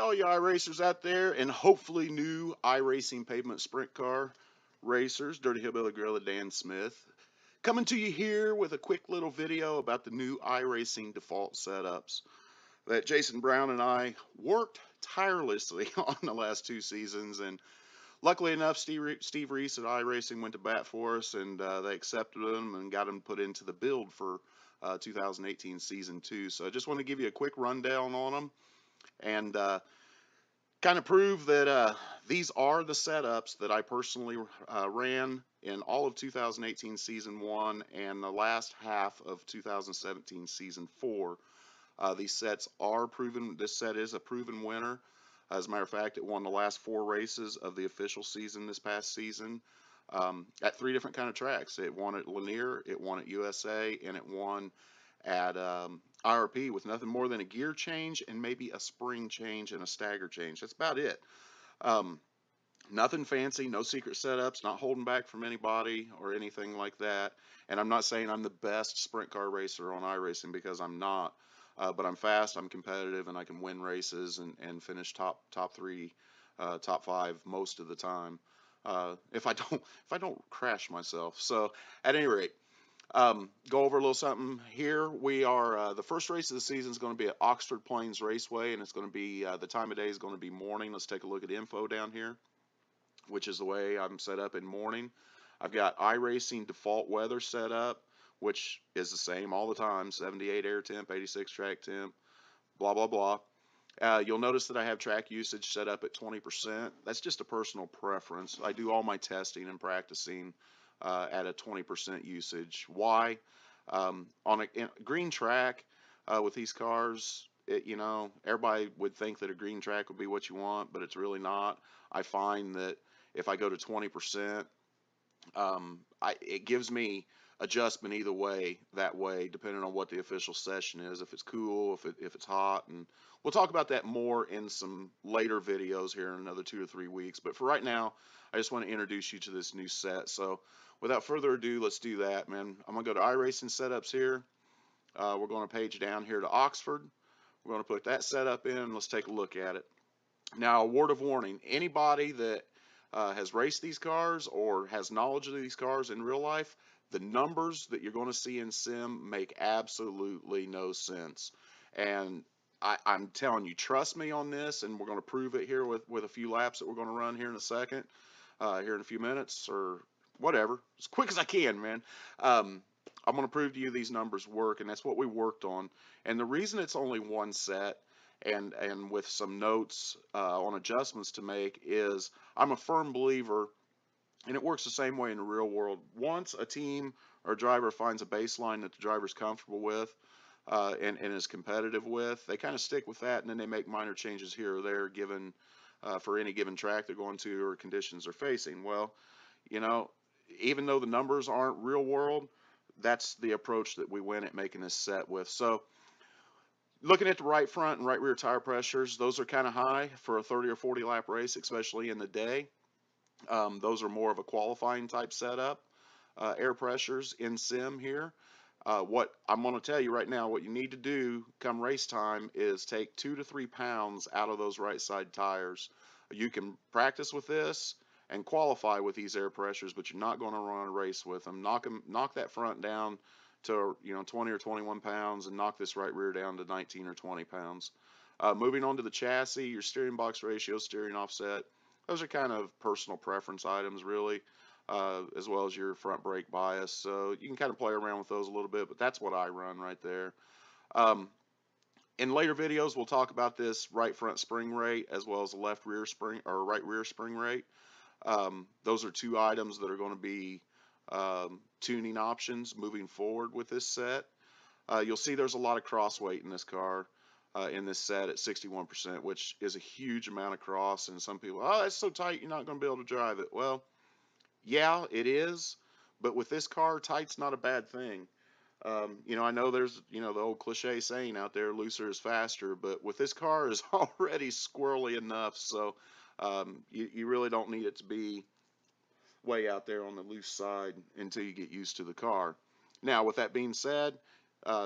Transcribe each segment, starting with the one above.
all you iRacers out there, and hopefully new iRacing Pavement Sprint car racers. Dirty Hillbilly Gorilla Dan Smith coming to you here with a quick little video about the new iRacing default setups that Jason Brown and I worked tirelessly on the last 2 seasons. And luckily enough, Steve Reese at iRacing went to bat for us, and they accepted them and got them put into the build for 2018 season 2. So I just want to give you a quick rundown on them and kind of prove that these are the setups that I personally ran in all of 2018 season 1 and the last half of 2017 season 4. These sets are proven. This set is a proven winner. As a matter of fact, it won the last 4 races of the official season this past season at 3 different kind of tracks. It won at Lanier, it won at USA, and it won at IRP with nothing more than a gear change and maybe a spring change and a stagger change. That's about it. Nothing fancy, no secret setups, not holding back from anybody or anything like that. And I'm not saying I'm the best sprint car racer on iRacing, because I'm not. But I'm fast, I'm competitive, and I can win races and finish top 3, top 5 most of the time. If I don't crash myself. So at any rate, go over a little something here. We are the first race of the season is going to be at Oxford Plains Raceway, and it's going to be the time of day is going to be morning. Let's take a look at info down here, which is the way I'm set up in morning. I've got iRacing default weather set up, which is the same all the time: 78 air temp, 86 track temp, blah blah blah. You'll notice that I have track usage set up at 20%. That's just a personal preference. I do all my testing and practicing at a 20% usage. Why? On a green track with these cars, everybody would think that a green track would be what you want, but it's really not. I find that if I go to 20%, it gives me adjustment either way, that way, depending on what the official session is, if it's cool, if it's hot. And we'll talk about that more in some later videos here in another 2 or 3 weeks. But for right now, I just want to introduce you to this new set. So without further ado, let's do that, man. I'm going to go to iRacing setups here. We're going to page down here to Oxford. We're going to put that setup in. Let's take a look at it. Now, a word of warning: anybody that has raced these cars or has knowledge of these cars in real life, the numbers that you're going to see in sim make absolutely no sense. And I'm telling you, trust me on this, and we're going to prove it here with a few laps that we're going to run here in a second, here in a few minutes or whatever, as quick as I can, man. I'm going to prove to you these numbers work, and that's what we worked on. And the reason it's only one set and with some notes on adjustments to make is I'm a firm believer, and it works the same way in the real world. Once a team or a driver finds a baseline that the driver's comfortable with and is competitive with, they kind of stick with that, and then they make minor changes here or there given for any given track they're going to or conditions they're facing. Well, even though the numbers aren't real world, that's the approach that we went at making this set with. So looking at the right front and right rear tire pressures, those are kind of high for a 30 or 40 lap race, especially in the day. Those are more of a qualifying type setup. Air pressures in sim here. What I'm going to tell you right now, what you need to do come race time is take 2 to 3 pounds out of those right side tires. You can practice with this and qualify with these air pressures, but you're not going to run a race with them. Knock that front down to 20 or 21 pounds, and knock this right rear down to 19 or 20 pounds. Moving on to the chassis, your steering box ratio, steering offset, those are kind of personal preference items, really, as well as your front brake bias. So you can kind of play around with those a little bit, but that's what I run right there. In later videos, we'll talk about this right front spring rate as well as the left rear spring or right rear spring rate. Those are 2 items that are going to be tuning options moving forward with this set. You'll see there's a lot of cross weight in this car. In this set at 61%, which is a huge amount of cross, and some people, oh, that's so tight you're not going to be able to drive it. Well, yeah, it is, but with this car, tight's not a bad thing. I know there's the old cliche saying out there, looser is faster, but with this car is already squirrely enough, so you really don't need it to be way out there on the loose side until you get used to the car. Now, with that being said,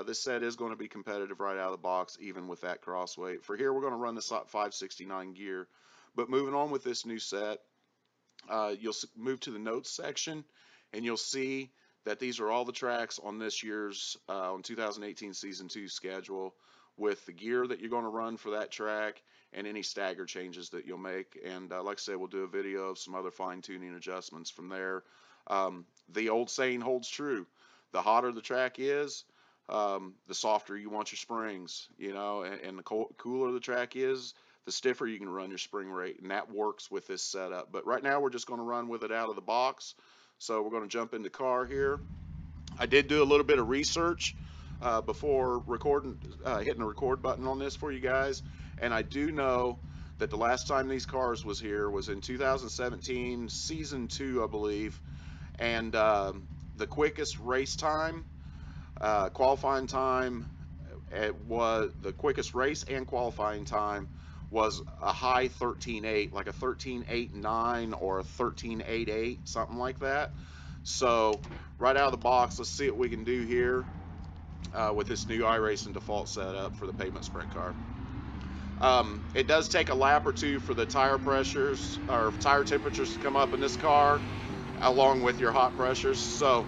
This set is going to be competitive right out of the box, even with that crossweight. For here, we're going to run the 569 gear. But moving on with this new set, you'll move to the notes section, and you'll see that these are all the tracks on this year's on 2018 Season 2 schedule, with the gear that you're going to run for that track and any stagger changes that you'll make. And like I said, we'll do a video of some other fine-tuning adjustments from there. The old saying holds true. The hotter the track is, the softer you want your springs, you know, and the cooler the track is, the stiffer you can run your spring rate, and that works with this setup. But right now we're just going to run with it out of the box. So we're going to jump in the car here. I did do a little bit of research before hitting the record button on this for you guys, and I do know that the last time these cars was here was in 2017 Season 2, I believe, and the quickest race time, qualifying time, the quickest race and qualifying time was a high 13.8, like a 13.89 or a 13.88, something like that. So right out of the box, let's see what we can do here with this new iRacing default setup for the Pavement Sprint car. It does take a lap or two for the tire pressures or tire temperatures to come up in this car, along with your hot pressures. So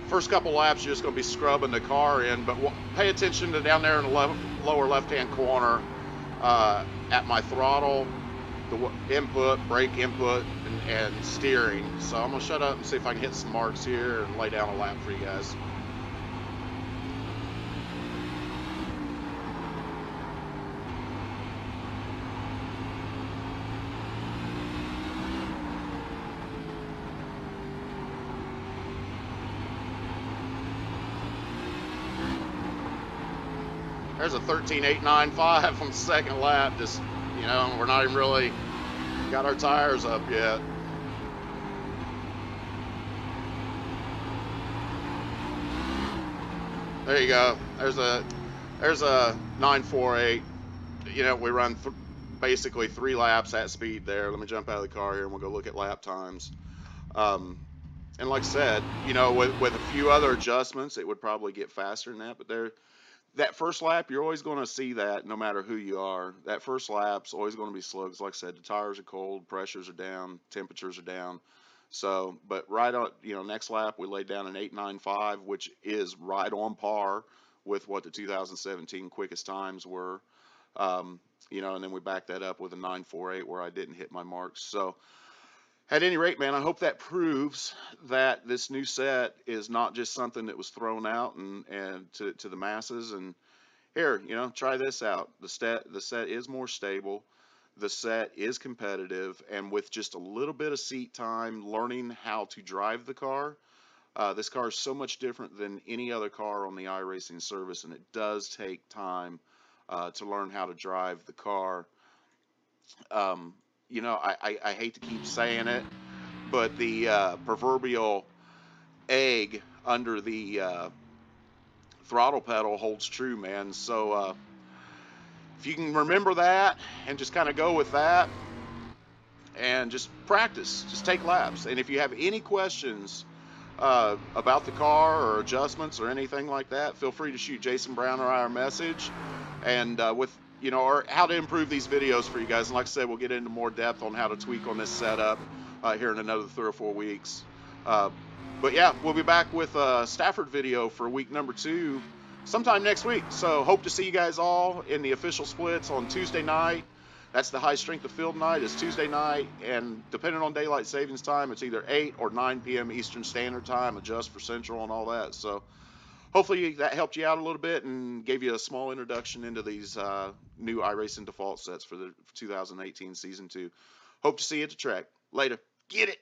first couple laps, you're just going to be scrubbing the car in, but pay attention to down there in the lower left-hand corner at my throttle, the input, brake input, and steering. So I'm going to shut up and see if I can hit some marks here and lay down a lap for you guys. There's a 13.895 on the second lap. Just, you know, we're not even really got our tires up yet. There you go. There's a 9.48. You know, we run basically 3 laps at speed there. Let me jump out of the car here and we'll go look at lap times. And like I said, you know, with a few other adjustments, it would probably get faster than that. But that first lap, you're always going to see that no matter who you are. That first lap's always going to be slow because, like I said, the tires are cold, pressures are down, temperatures are down. So, but right on, you know, next lap we laid down an 8.95, which is right on par with what the 2017 quickest times were. You know, and then we backed that up with a 9.48 where I didn't hit my marks. So, at any rate, man, I hope that proves that this new set is not just something that was thrown out and to the masses. And here, you know, try this out. The set is more stable. The set is competitive, and with just a little bit of seat time, learning how to drive the car, this car is so much different than any other car on the iRacing service, and it does take time to learn how to drive the car. You know, I hate to keep saying it, but the proverbial egg under the throttle pedal holds true, man. So if you can remember that and just kind of go with that and just practice, just take laps. And if you have any questions about the car or adjustments or anything like that, feel free to shoot Jason Brown or I a message. And with, you know, or how to improve these videos for you guys. And like I said, we'll get into more depth on how to tweak on this setup here in another 3 or 4 weeks. But yeah, we'll be back with a Stafford video for week number 2 sometime next week. So hope to see you guys all in the official splits on Tuesday night. That's the high strength of field night. It's Tuesday night, and depending on daylight savings time, it's either 8 or 9 p.m. Eastern Standard Time, adjust for Central and all that. So hopefully that helped you out a little bit and gave you a small introduction into these new iRacing default sets for the 2018 Season 2. Hope to see you at the track. Later. Get it.